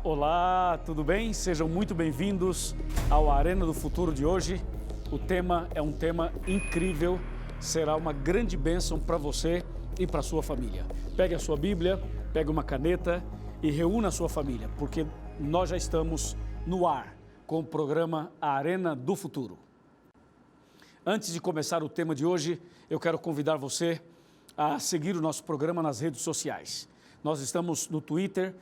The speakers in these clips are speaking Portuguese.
Olá, tudo bem? Sejam muito bem-vindos ao Arena do Futuro de hoje. O tema é um tema incrível, será uma grande bênção para você e para a sua família. Pegue a sua Bíblia, pegue uma caneta e reúna a sua família, porque nós já estamos no ar com o programa Arena do Futuro. Antes de começar o tema de hoje, eu quero convidar você a seguir o nosso programa nas redes sociais. Nós estamos no Twitter,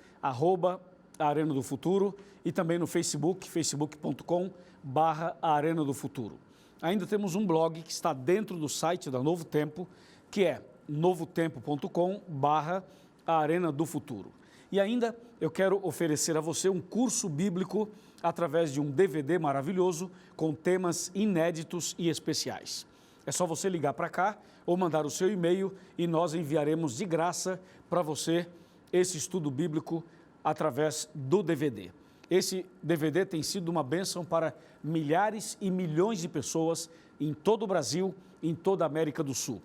@Arena do Futuro, e também no Facebook, facebook.com/Arena do Futuro. Ainda temos um blog que está dentro do site da Novo Tempo, que é novotempo.com/Arena do Futuro. E ainda eu quero oferecer a você um curso bíblico através de um DVD maravilhoso com temas inéditos e especiais. É só você ligar para cá ou mandar o seu e-mail e nós enviaremos de graça para você esse estudo bíblico através do DVD. Esse DVD tem sido uma bênção para milhares e milhões de pessoas em todo o Brasil, em toda a América do Sul,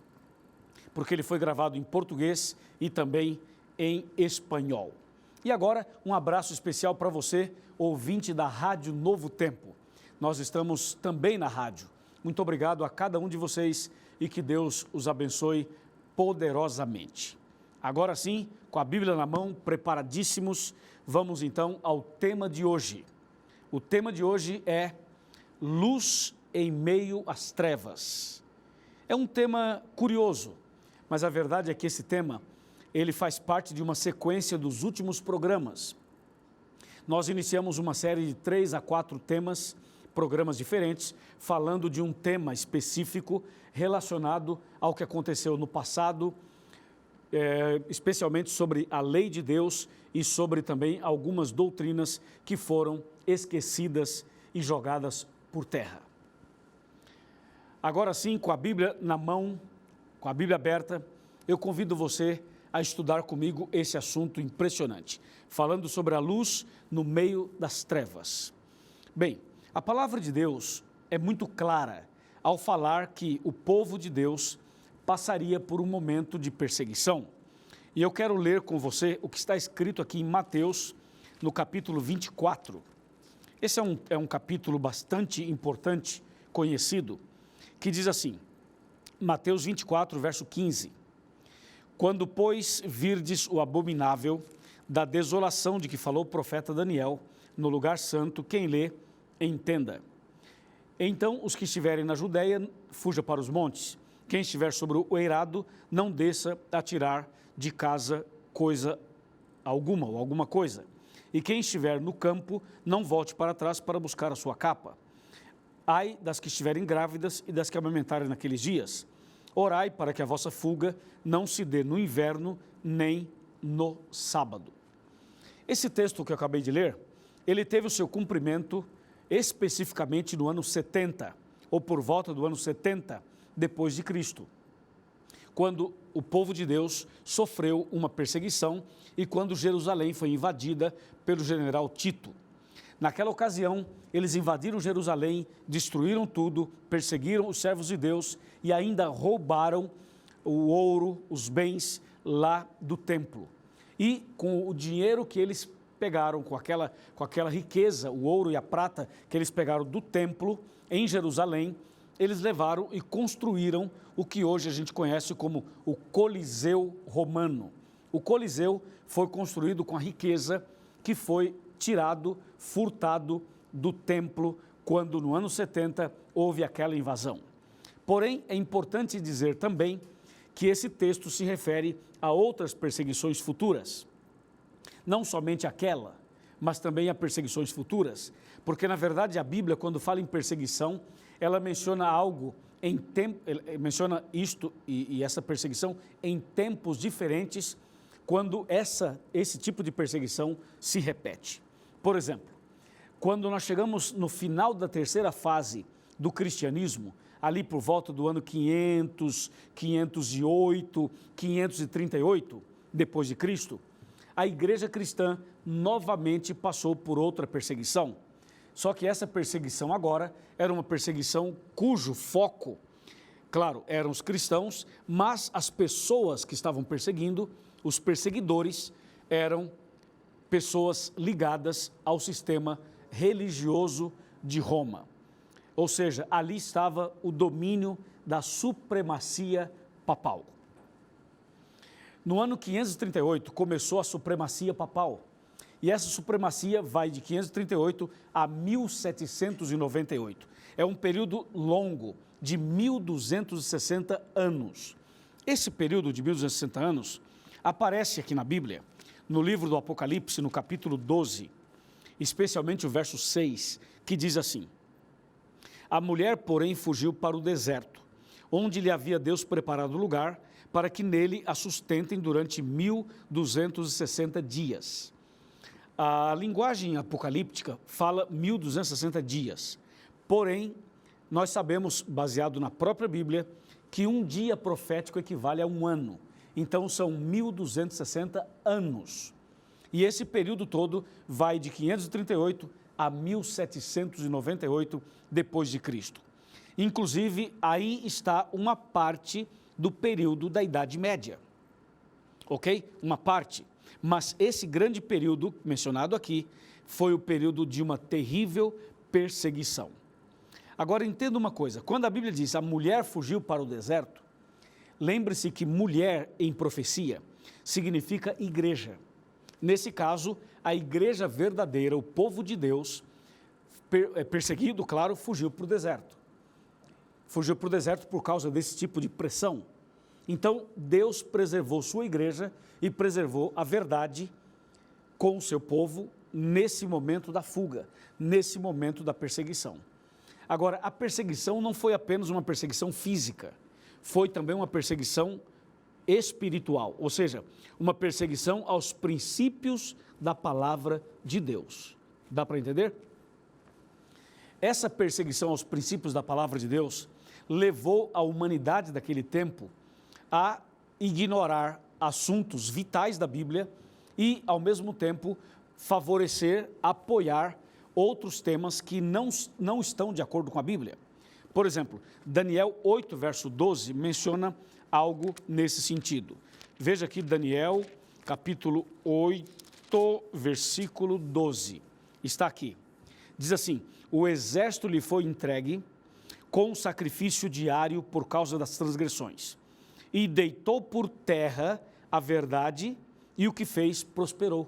porque ele foi gravado em português e também em espanhol. E agora, um abraço especial para você, ouvinte da Rádio Novo Tempo. Nós estamos também na rádio. Muito obrigado a cada um de vocês e que Deus os abençoe poderosamente. Agora sim, com a Bíblia na mão, preparadíssimos, vamos então ao tema de hoje. O tema de hoje é Luz em meio às trevas. É um tema curioso, mas a verdade é que esse tema, ele faz parte de uma sequência dos últimos programas. Nós iniciamos uma série de 3 a 4 temas, programas diferentes, falando de um tema específico relacionado ao que aconteceu no passado, especialmente sobre a lei de Deus e sobre também algumas doutrinas que foram esquecidas e jogadas por terra. Agora sim, com a Bíblia na mão, com a Bíblia aberta, eu convido você a estudar comigo esse assunto impressionante, falando sobre a luz no meio das trevas. Bem, a palavra de Deus é muito clara ao falar que o povo de Deus passaria por um momento de perseguição. E eu quero ler com você o que está escrito aqui em Mateus, no capítulo 24. Esse é um capítulo bastante importante, conhecido, que diz assim, Mateus 24, verso 15. Quando, pois, virdes o abominável da desolação de que falou o profeta Daniel, no lugar santo, quem lê, entenda. Então, os que estiverem na Judéia, fuja para os montes. Quem estiver sobre o eirado, não desça a tirar de casa coisa alguma ou alguma coisa. E quem estiver no campo, não volte para trás para buscar a sua capa. Ai das que estiverem grávidas e das que amamentarem naqueles dias. Orai para que a vossa fuga não se dê no inverno, nem no sábado. Esse texto que eu acabei de ler, ele teve o seu cumprimento especificamente no ano 70, ou por volta do ano 70, depois de Cristo, quando o povo de Deus sofreu uma perseguição e quando Jerusalém foi invadida pelo general Tito. Naquela ocasião, eles invadiram Jerusalém, destruíram tudo, perseguiram os servos de Deus e ainda roubaram o ouro, os bens lá do templo. E com o dinheiro que eles pegaram, com aquela riqueza, o ouro e a prata que eles pegaram do templo em Jerusalém, eles levaram e construíram o que hoje a gente conhece como o Coliseu Romano. O Coliseu foi construído com a riqueza que foi furtado do templo quando no ano 70 houve aquela invasão. Porém, é importante dizer também que esse texto se refere a outras perseguições futuras. Não somente aquela, mas também a perseguições futuras, porque na verdade a Bíblia, quando fala em perseguição, ela menciona algo menciona isto e essa perseguição em tempos diferentes, quando esse tipo de perseguição se repete. Por exemplo, quando nós chegamos no final da terceira fase do cristianismo, ali por volta do ano 500, 508, 538 depois de Cristo, a igreja cristã novamente passou por outra perseguição. Só que essa perseguição agora era uma perseguição cujo foco, claro, eram os cristãos, mas as pessoas que estavam perseguindo os perseguidores eram pessoas ligadas ao sistema religioso de Roma. Ou seja, ali estava o domínio da supremacia papal. No ano 538 começou a supremacia papal. E essa supremacia vai de 538 a 1798. É um período longo, de 1260 anos. Esse período de 1260 anos aparece aqui na Bíblia, no livro do Apocalipse, no capítulo 12, especialmente o verso 6, que diz assim: a mulher, porém, fugiu para o deserto, onde lhe havia Deus preparado lugar para que nele a sustentem durante 1260 dias. A linguagem apocalíptica fala 1260 dias, porém, nós sabemos, baseado na própria Bíblia, que um dia profético equivale a um ano. Então, são 1260 anos. E esse período todo vai de 538 a 1798 depois de Cristo. Inclusive, aí está uma parte do período da Idade Média. Ok? Uma parte. Mas esse grande período mencionado aqui foi o período de uma terrível perseguição. Agora, entenda uma coisa, quando a Bíblia diz a mulher fugiu para o deserto, lembre-se que mulher em profecia significa igreja. Nesse caso, a igreja verdadeira, o povo de Deus, perseguido, claro, fugiu para o deserto. Fugiu para o deserto por causa desse tipo de pressão. Então, Deus preservou sua igreja e preservou a verdade com o seu povo nesse momento da fuga, nesse momento da perseguição. Agora, a perseguição não foi apenas uma perseguição física, foi também uma perseguição espiritual, ou seja, uma perseguição aos princípios da palavra de Deus. Dá para entender? Essa perseguição aos princípios da palavra de Deus levou a humanidade daquele tempo a ignorar assuntos vitais da Bíblia e, ao mesmo tempo, favorecer, apoiar outros temas que não estão de acordo com a Bíblia. Por exemplo, Daniel 8, verso 12, menciona algo nesse sentido. Veja aqui Daniel, capítulo 8, versículo 12. Está aqui. Diz assim: o exército lhe foi entregue com sacrifício diário por causa das transgressões, e deitou por terra a verdade, e o que fez prosperou.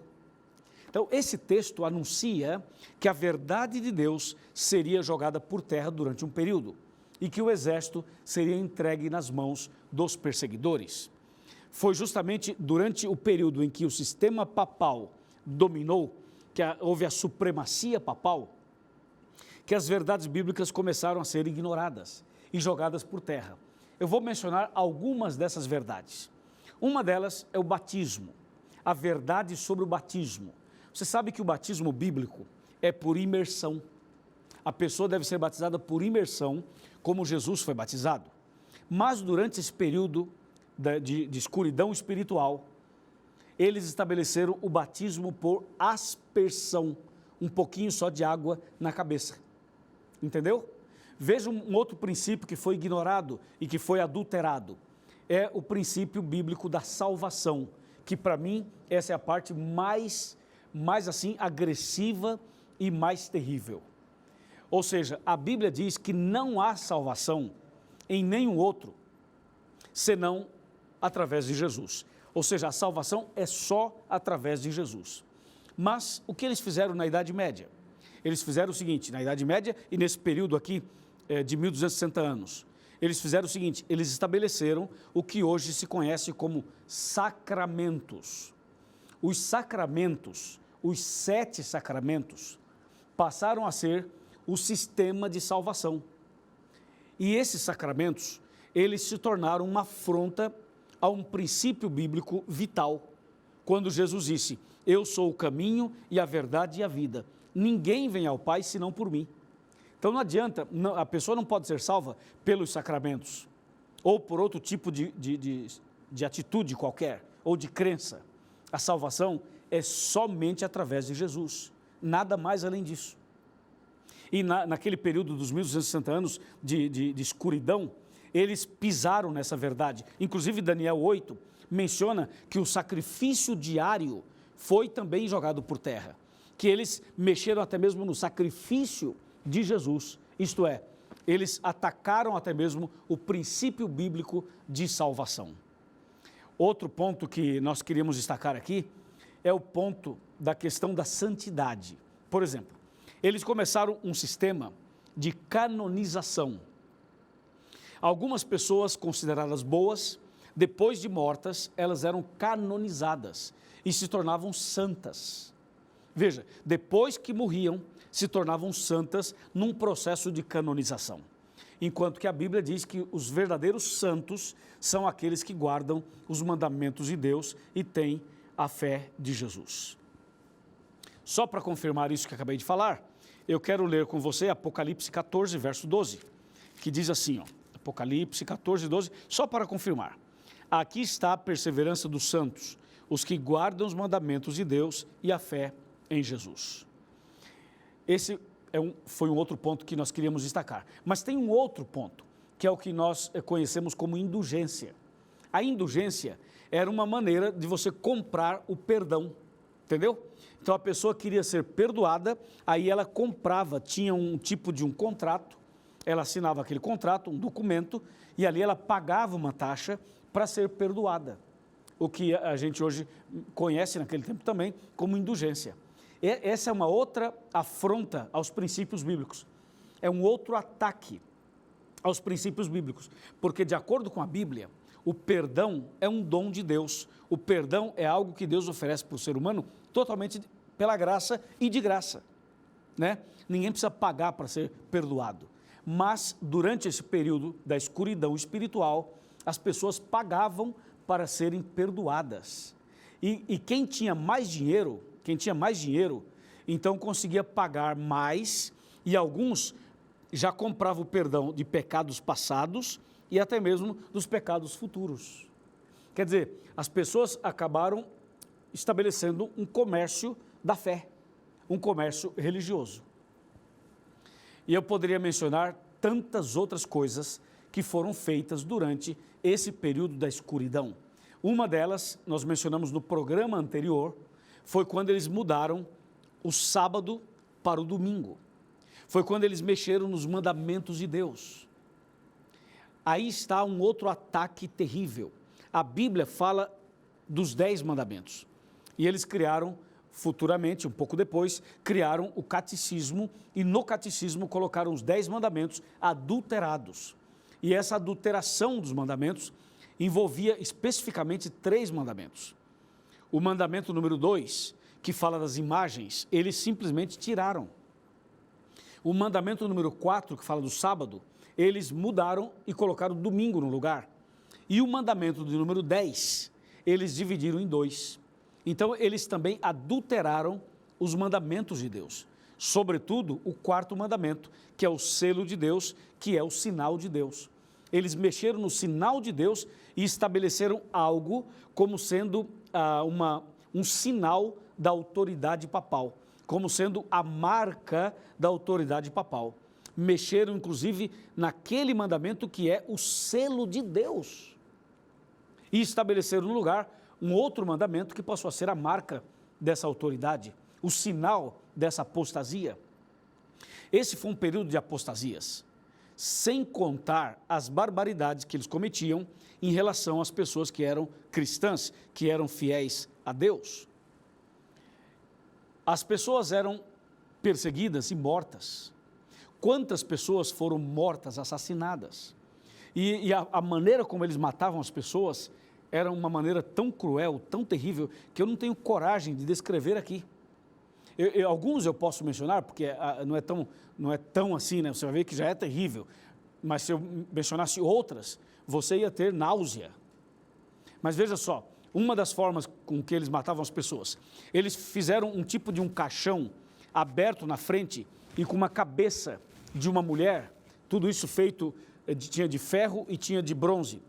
Então, esse texto anuncia que a verdade de Deus seria jogada por terra durante um período e que o exército seria entregue nas mãos dos perseguidores. Foi justamente durante o período em que o sistema papal dominou, que houve a supremacia papal, que as verdades bíblicas começaram a ser ignoradas e jogadas por terra. Eu vou mencionar algumas dessas verdades. Uma delas é o batismo, a verdade sobre o batismo. Você sabe que o batismo bíblico é por imersão. A pessoa deve ser batizada por imersão, como Jesus foi batizado. Mas durante esse período de escuridão espiritual, eles estabeleceram o batismo por aspersão, um pouquinho só de água na cabeça. Entendeu? Veja um outro princípio que foi ignorado e que foi adulterado. É o princípio bíblico da salvação, que para mim essa é a parte mais assim agressiva e mais terrível. Ou seja, a Bíblia diz que não há salvação em nenhum outro, senão através de Jesus. Ou seja, a salvação é só através de Jesus. Mas o que eles fizeram na Idade Média? Eles fizeram o seguinte, na Idade Média e nesse período aqui de 1260 anos, eles fizeram o seguinte, eles estabeleceram o que hoje se conhece como sacramentos. Os sacramentos, os 7 sacramentos, passaram a ser o sistema de salvação. E esses sacramentos, eles se tornaram uma afronta a um princípio bíblico vital. Quando Jesus disse, eu sou o caminho e a verdade e a vida. Ninguém vem ao Pai senão por mim. Então não adianta, a pessoa não pode ser salva pelos sacramentos, ou por outro tipo de atitude qualquer, ou de crença. A salvação é somente através de Jesus, nada mais além disso. E naquele período dos 1260 anos de escuridão, eles pisaram nessa verdade. Inclusive, Daniel 8 menciona que o sacrifício diário foi também jogado por terra, que eles mexeram até mesmo no sacrifício de Jesus, isto é, eles atacaram até mesmo o princípio bíblico de salvação. Outro ponto que nós queríamos destacar aqui é o ponto da questão da santidade. Por exemplo, eles começaram um sistema de canonização. Algumas pessoas consideradas boas, depois de mortas, elas eram canonizadas e se tornavam santas. Veja, depois que morriam, se tornavam santas num processo de canonização. Enquanto que a Bíblia diz que os verdadeiros santos são aqueles que guardam os mandamentos de Deus e têm a fé de Jesus. Só para confirmar isso que acabei de falar, eu quero ler com você Apocalipse 14, verso 12, que diz assim, ó, Apocalipse 14, 12, só para confirmar. Aqui está a perseverança dos santos, os que guardam os mandamentos de Deus e a fé em Jesus. Esse foi um outro ponto que nós queríamos destacar. Mas tem um outro ponto, que é o que nós conhecemos como indulgência. A indulgência era uma maneira de você comprar o perdão, entendeu? Então a pessoa queria ser perdoada, aí ela comprava, tinha um tipo de um contrato, ela assinava aquele contrato, um documento, e ali ela pagava uma taxa para ser perdoada. O que a gente hoje conhece naquele tempo também como indulgência. Essa é uma outra afronta aos princípios bíblicos. É um outro ataque aos princípios bíblicos. Porque, de acordo com a Bíblia, o perdão é um dom de Deus. O perdão é algo que Deus oferece para o ser humano totalmente pela graça e de graça, né? Ninguém precisa pagar para ser perdoado. Mas, durante esse período da escuridão espiritual, as pessoas pagavam para serem perdoadas. E quem tinha mais dinheiro, então conseguia pagar mais, e alguns já compravam o perdão de pecados passados e até mesmo dos pecados futuros. Quer dizer, as pessoas acabaram estabelecendo um comércio da fé, um comércio religioso. E eu poderia mencionar tantas outras coisas que foram feitas durante esse período da escuridão. Uma delas, nós mencionamos no programa anterior, foi quando eles mudaram o sábado para o domingo. Foi quando eles mexeram nos mandamentos de Deus. Aí está um outro ataque terrível. A Bíblia fala dos 10 mandamentos. E eles criaram, futuramente, um pouco depois, criaram o catecismo, e no catecismo colocaram os 10 mandamentos adulterados. E essa adulteração dos mandamentos envolvia especificamente 3 mandamentos. O mandamento número 2, que fala das imagens, eles simplesmente tiraram. O mandamento número 4, que fala do sábado, eles mudaram e colocaram domingo no lugar. E o mandamento de número 10, eles dividiram em 2. Então, eles também adulteraram os mandamentos de Deus. Sobretudo, o 4º mandamento, que é o selo de Deus, que é o sinal de Deus. Eles mexeram no sinal de Deus e estabeleceram algo como sendo um sinal da autoridade papal, como sendo a marca da autoridade papal. Mexeram, inclusive, naquele mandamento que é o selo de Deus. E estabeleceram no lugar um outro mandamento que passou a ser a marca dessa autoridade, o sinal dessa apostasia. Esse foi um período de apostasias, sem contar as barbaridades que eles cometiam em relação às pessoas que eram cristãs, que eram fiéis a Deus. As pessoas eram perseguidas e mortas. Quantas pessoas foram mortas, assassinadas? E a maneira como eles matavam as pessoas era uma maneira tão cruel, tão terrível, que eu não tenho coragem de descrever aqui. Alguns eu posso mencionar, porque não é tão assim, né? Você vai ver que já é terrível. Mas se eu mencionasse outras, você ia ter náusea. Mas veja só, uma das formas com que eles matavam as pessoas, eles fizeram um tipo de um caixão aberto na frente e com uma cabeça de uma mulher, tudo isso feito, tinha de ferro e tinha de bronze.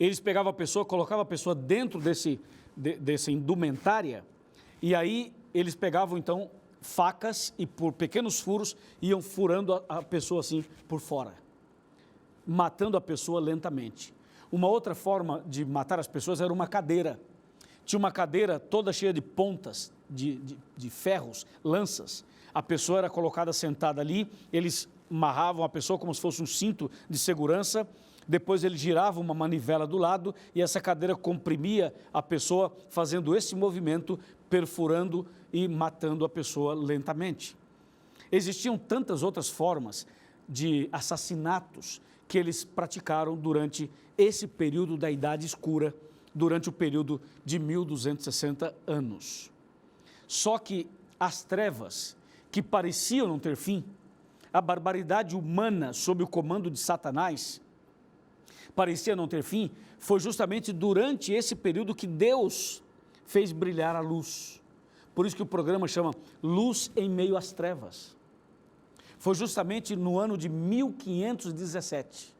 Eles pegavam a pessoa, colocavam a pessoa dentro dessa indumentária, e aí eles pegavam então facas e por pequenos furos iam furando a pessoa assim por fora. matando a pessoa lentamente. Uma outra forma de matar as pessoas era uma cadeira. Tinha uma cadeira toda cheia de pontas, de ferros, lanças. A pessoa era colocada sentada ali, eles amarravam a pessoa como se fosse um cinto de segurança, depois ele girava uma manivela do lado e essa cadeira comprimia a pessoa, fazendo esse movimento, perfurando e matando a pessoa lentamente. Existiam tantas outras formas de assassinatos que eles praticaram durante esse período da Idade Escura, durante o período de 1260 anos. Só que as trevas, que pareciam não ter fim, a barbaridade humana sob o comando de Satanás, parecia não ter fim, foi justamente durante esse período que Deus fez brilhar a luz. Por isso que o programa chama Luz em Meio às Trevas. Foi justamente no ano de 1517,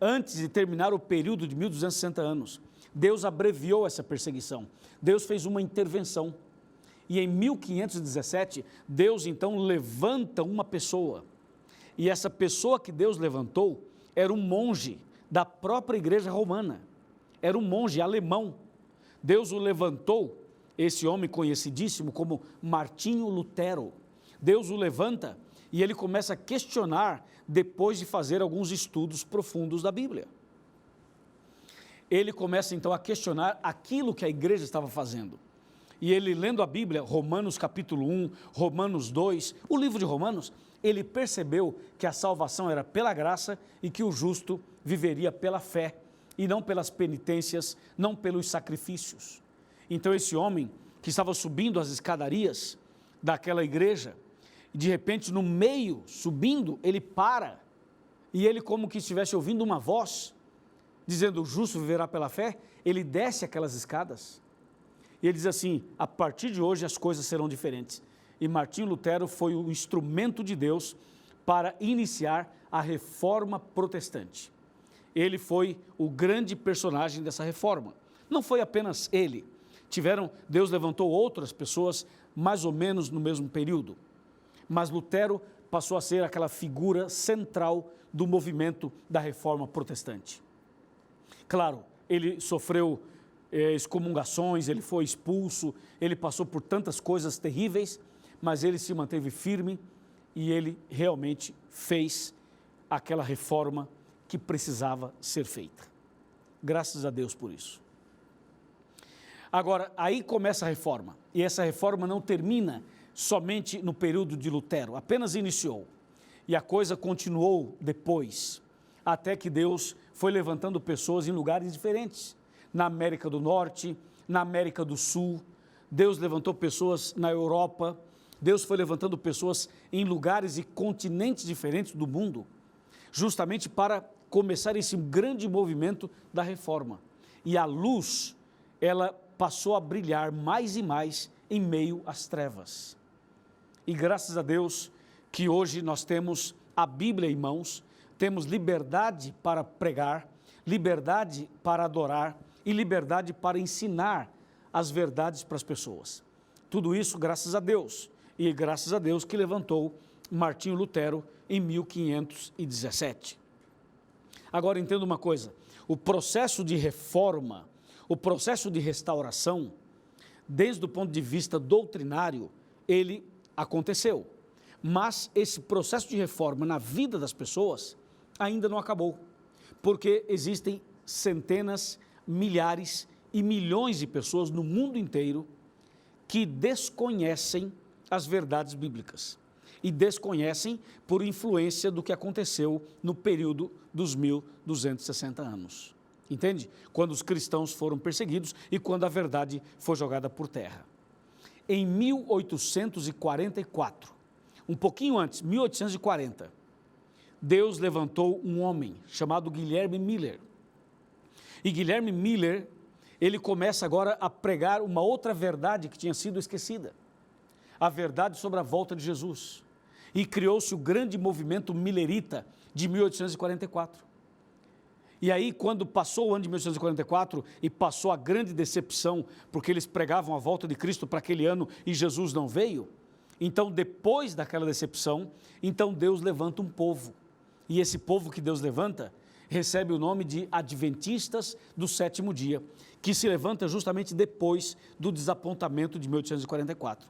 antes de terminar o período de 1260 anos, Deus abreviou essa perseguição. Deus fez uma intervenção. E em 1517, Deus então levanta uma pessoa. E essa pessoa que Deus levantou era um monge da própria igreja romana. Era um monge alemão. Deus o levantou, esse homem conhecidíssimo como Martinho Lutero. Deus o levanta e ele começa a questionar depois de fazer alguns estudos profundos da Bíblia. Ele começa então a questionar aquilo que a igreja estava fazendo. E ele, lendo a Bíblia, Romanos capítulo 1, Romanos 2, o livro de Romanos, ele percebeu que a salvação era pela graça e que o justo viveria pela fé e não pelas penitências, não pelos sacrifícios. Então esse homem que estava subindo as escadarias daquela igreja, de repente no meio, subindo, ele para e ele como que estivesse ouvindo uma voz, dizendo o justo viverá pela fé, ele desce aquelas escadas e ele diz assim, a partir de hoje as coisas serão diferentes. E Martinho Lutero foi o instrumento de Deus para iniciar a reforma protestante. Ele foi o grande personagem dessa reforma. Não foi apenas ele. Deus levantou outras pessoas mais ou menos no mesmo período. Mas Lutero passou a ser aquela figura central do movimento da reforma protestante. Claro, ele sofreu excomungações, ele foi expulso, ele passou por tantas coisas terríveis, mas ele se manteve firme e ele realmente fez aquela reforma que precisava ser feita. Graças a Deus por isso. Agora, aí começa a reforma, e essa reforma não termina somente no período de Lutero, apenas iniciou, e a coisa continuou depois, até que Deus foi levantando pessoas em lugares diferentes, na América do Norte, na América do Sul, Deus levantou pessoas na Europa, Deus foi levantando pessoas em lugares e continentes diferentes do mundo, justamente para começar esse grande movimento da reforma. E a luz, ela passou a brilhar mais e mais em meio às trevas. E graças a Deus que hoje nós temos a Bíblia em mãos, temos liberdade para pregar, liberdade para adorar e liberdade para ensinar as verdades para as pessoas. Tudo isso graças a Deus, e graças a Deus que levantou Martinho Lutero em 1517. Agora entenda uma coisa, o processo de reforma, o processo de restauração, desde o ponto de vista doutrinário, ele aconteceu. Mas esse processo de reforma na vida das pessoas ainda não acabou, porque existem centenas, milhares e milhões de pessoas no mundo inteiro que desconhecem as verdades bíblicas e desconhecem por influência do que aconteceu no período dos 1260 anos. Entende? Quando os cristãos foram perseguidos e quando a verdade foi jogada por terra. Em 1844, um pouquinho antes, 1840, Deus levantou um homem chamado Guilherme Miller. E Guilherme Miller, ele começa agora a pregar uma outra verdade que tinha sido esquecida. A verdade sobre a volta de Jesus. E criou-se o grande movimento millerita de 1844. E aí, quando passou o ano de 1844 e passou a grande decepção, porque eles pregavam a volta de Cristo para aquele ano e Jesus não veio, então depois daquela decepção, então Deus levanta um povo. E esse povo que Deus levanta, recebe o nome de Adventistas do Sétimo Dia, que se levanta justamente depois do desapontamento de 1844.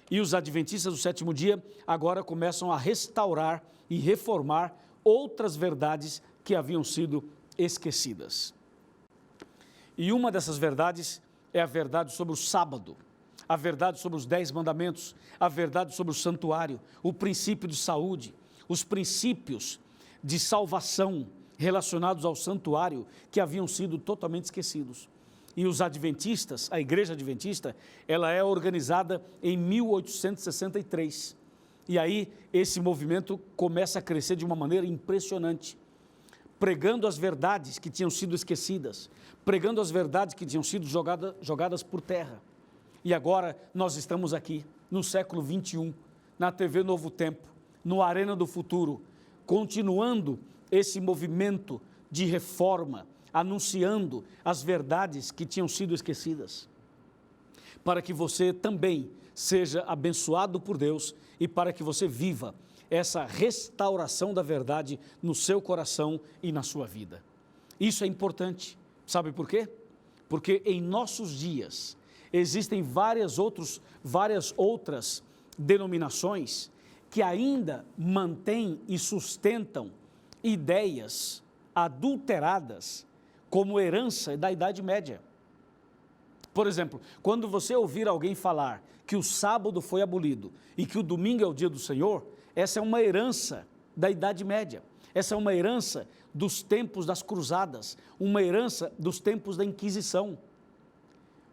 E os Adventistas do Sétimo Dia agora começam a restaurar e reformar outras verdades que haviam sido esquecidas. E uma dessas verdades é a verdade sobre o sábado, a verdade sobre os 10 mandamentos, a verdade sobre o santuário, o princípio de saúde, os princípios de salvação relacionados ao santuário que haviam sido totalmente esquecidos. E os adventistas, a igreja adventista, ela é organizada em 1863. E aí esse movimento começa a crescer de uma maneira impressionante, pregando as verdades que tinham sido esquecidas, pregando as verdades que tinham sido jogadas por terra. E agora nós estamos aqui, no século 21, na TV Novo Tempo, no Arena do Futuro, continuando esse movimento de reforma, anunciando as verdades que tinham sido esquecidas, para que você também seja abençoado por Deus e para que você viva essa restauração da verdade no seu coração e na sua vida. Isso é importante, sabe por quê? Porque em nossos dias existem várias outras denominações que ainda mantêm e sustentam ideias adulteradas como herança da Idade Média. Por exemplo, quando você ouvir alguém falar que o sábado foi abolido e que o domingo é o dia do Senhor, essa é uma herança da Idade Média, essa é uma herança dos tempos das cruzadas, uma herança dos tempos da Inquisição.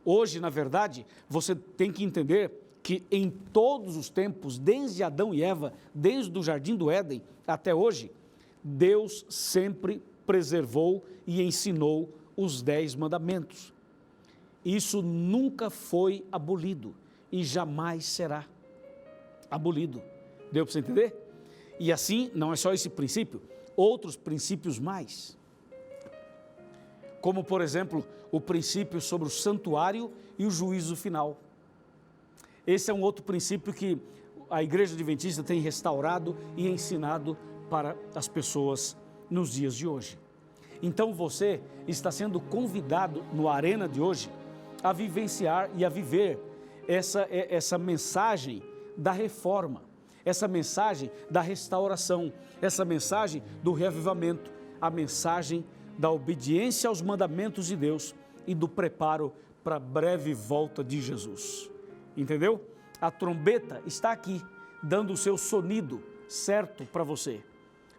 Hoje, na verdade, você tem que entender que em todos os tempos, desde Adão e Eva, desde o Jardim do Éden até hoje, Deus sempre preservou e ensinou os 10 mandamentos. Isso nunca foi abolido e jamais será abolido. Deu para você entender? E assim, não é só esse princípio, outros princípios mais. Como, por exemplo, o princípio sobre o santuário e o juízo final. Esse é um outro princípio que a Igreja Adventista tem restaurado e ensinado para as pessoas nos dias de hoje. Então você está sendo convidado no Arena de hoje a vivenciar e a viver essa mensagem da reforma, essa mensagem da restauração, essa mensagem do reavivamento, a mensagem da obediência aos mandamentos de Deus e do preparo para a breve volta de Jesus. Entendeu? A trombeta está aqui, dando o seu sonido certo para você,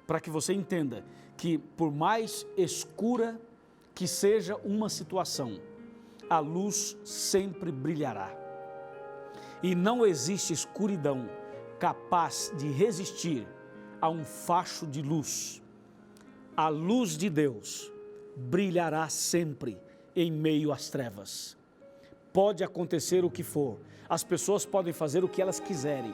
para que você entenda que por mais escura que seja uma situação, a luz sempre brilhará. E não existe escuridão capaz de resistir a um facho de luz. A luz de Deus brilhará sempre em meio às trevas. Pode acontecer o que for, as pessoas podem fazer o que elas quiserem,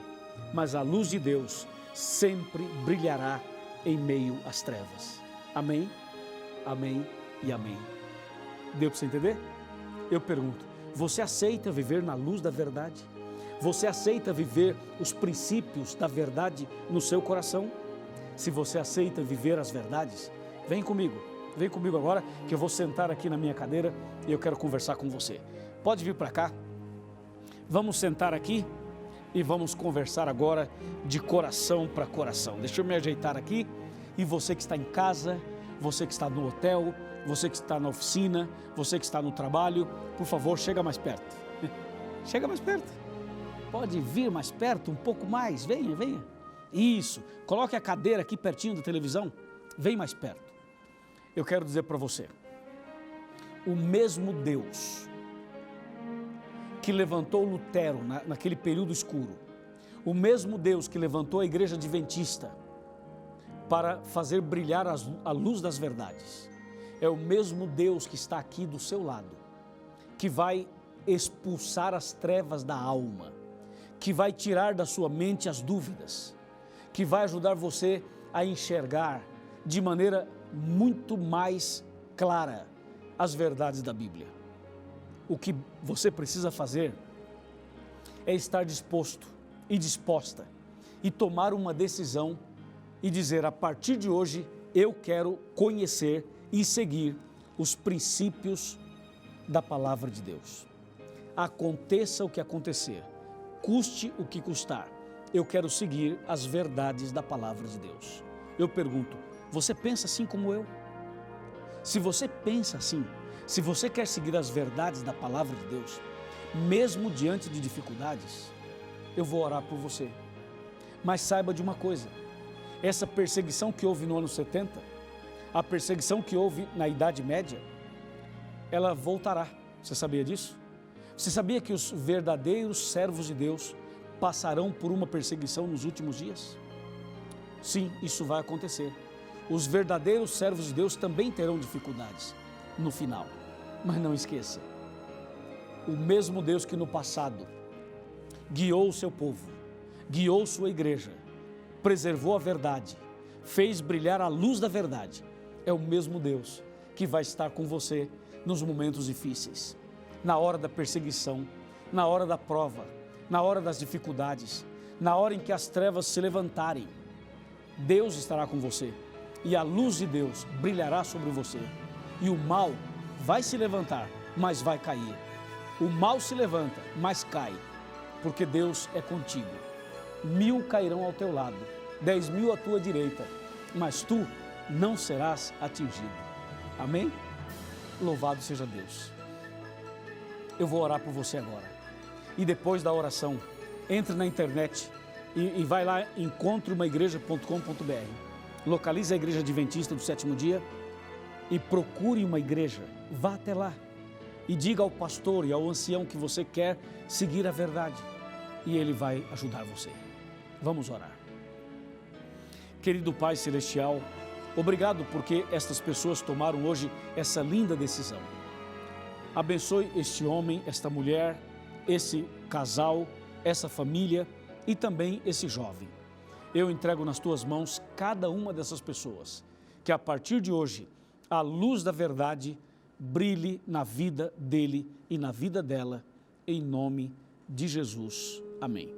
mas a luz de Deus sempre brilhará em meio às trevas. Amém? Amém e amém. Deu para você entender? Eu pergunto, você aceita viver na luz da verdade? Você aceita viver os princípios da verdade no seu coração? Se você aceita viver as verdades, vem comigo agora, que eu vou sentar aqui na minha cadeira e eu quero conversar com você. Pode vir para cá, vamos sentar aqui e vamos conversar agora de coração para coração. Deixa eu me ajeitar aqui, e você que está em casa, você que está no hotel, você que está na oficina, você que está no trabalho, por favor, chega mais perto. Chega mais perto. Pode vir mais perto, um pouco mais, venha. Isso, coloque a cadeira aqui pertinho da televisão, vem mais perto. Eu quero dizer para você, o mesmo Deus que levantou Lutero naquele período escuro, o mesmo Deus que levantou a Igreja Adventista para fazer brilhar a luz das verdades, é o mesmo Deus que está aqui do seu lado, que vai expulsar as trevas da alma, que vai tirar da sua mente as dúvidas, que vai ajudar você a enxergar de maneira muito mais clara as verdades da Bíblia. O que você precisa fazer é estar disposto e disposta e tomar uma decisão e dizer: a partir de hoje eu quero conhecer e seguir os princípios da palavra de Deus. Aconteça o que acontecer, custe o que custar, eu quero seguir as verdades da palavra de Deus. Eu pergunto, você pensa assim como eu? Se você pensa assim, se você quer seguir as verdades da palavra de Deus, mesmo diante de dificuldades, eu vou orar por você. Mas saiba de uma coisa, essa perseguição que houve no ano 70, a perseguição que houve na Idade Média, ela voltará. Você sabia disso? Você sabia que os verdadeiros servos de Deus passarão por uma perseguição nos últimos dias? Sim, isso vai acontecer. Os verdadeiros servos de Deus também terão dificuldades no final. Mas não esqueça, o mesmo Deus que no passado guiou o seu povo, guiou sua igreja, preservou a verdade, fez brilhar a luz da verdade, é o mesmo Deus que vai estar com você nos momentos difíceis, na hora da perseguição, na hora da prova, na hora das dificuldades, na hora em que as trevas se levantarem. Deus estará com você e a luz de Deus brilhará sobre você. E o mal vai se levantar, mas vai cair. O mal se levanta, mas cai, porque Deus é contigo. 1000 cairão ao teu lado, 10.000 à tua direita, mas tu não serás atingido. Amém? Louvado seja Deus. Eu vou orar por você agora. E depois da oração, entre na internet e vai lá, encontreumaigreja.com.br. Localize a Igreja Adventista do Sétimo Dia e procure uma igreja. Vá até lá e diga ao pastor e ao ancião que você quer seguir a verdade. E ele vai ajudar você. Vamos orar. Querido Pai Celestial, obrigado porque estas pessoas tomaram hoje essa linda decisão. Abençoe este homem, esta mulher, esse casal, essa família e também esse jovem. Eu entrego nas tuas mãos cada uma dessas pessoas, que a partir de hoje a luz da verdade brilhe na vida dele e na vida dela, em nome de Jesus. Amém.